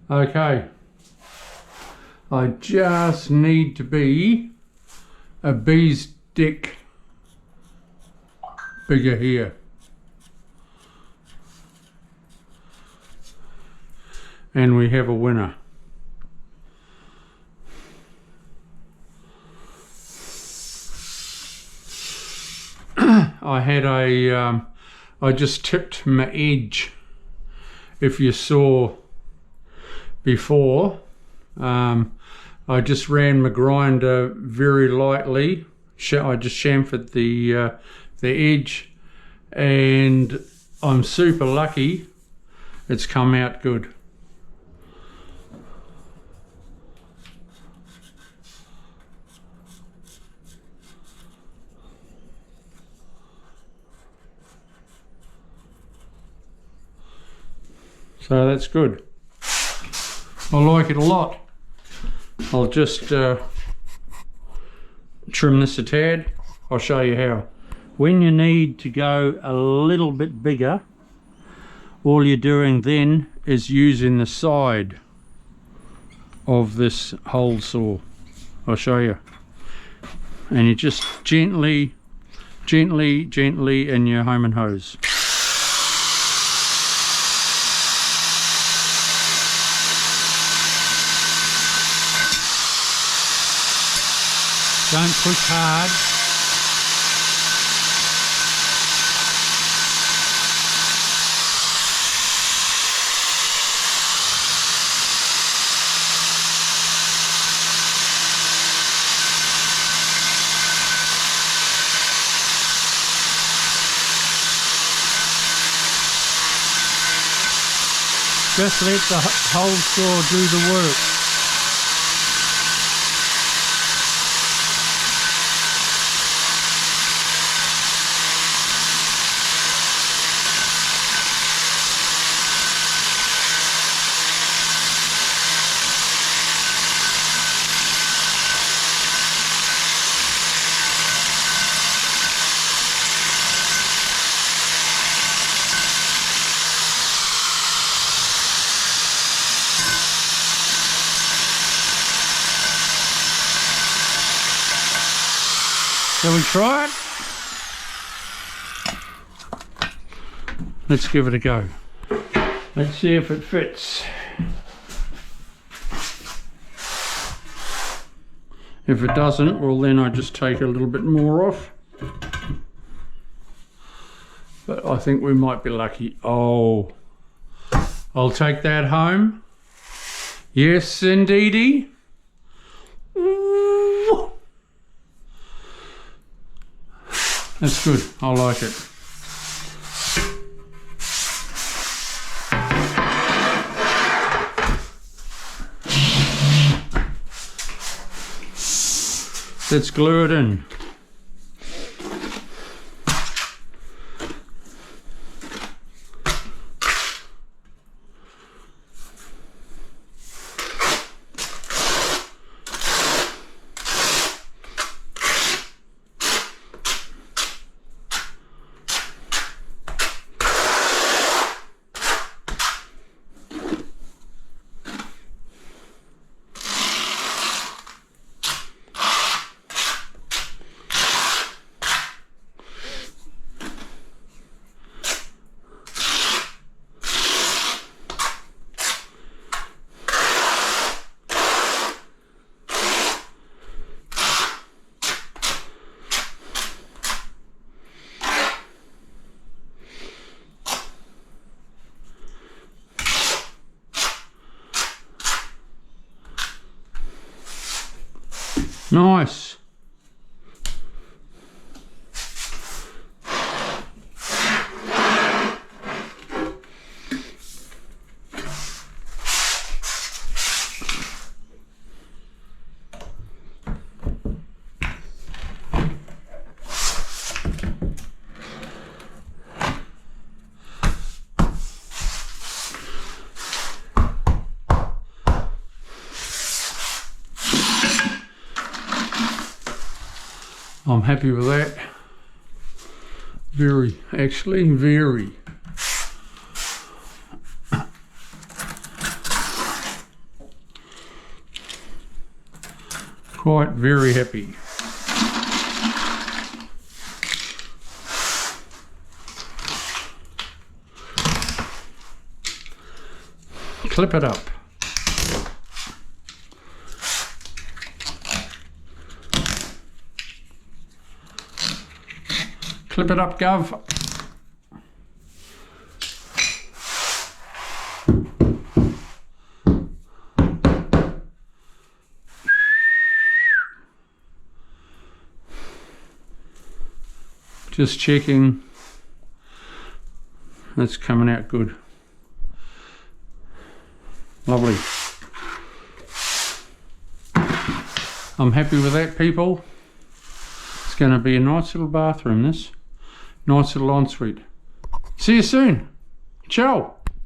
Okay, I just need to be a bee's dick bigger here. And we have a winner. I just tipped my edge. If you saw before, I just ran my grinder very lightly. I just chamfered the edge, and I'm super lucky it's come out good. So that's good. I like it a lot. I'll just trim this a tad. I'll show you how. When you need to go a little bit bigger, all you're doing then is using the side of this hole saw. I'll show you. And you just gently in your home and hose. Don't push hard. Just let the hole saw do the work. Shall we try it? Let's give it a go. Let's see if it fits. If it doesn't, well then I just take a little bit more off. But I think we might be lucky. Oh, I'll take that home. Yes, indeedy. That's good. I like it. Let's glue it in. Nice. I'm happy with that. Very. Quite very happy. Clip it up. Clip it up, Gov. Just checking. That's coming out good. Lovely. I'm happy with that, people. It's going to be a nice little bathroom, this. Nice little ensuite. See you soon. Ciao.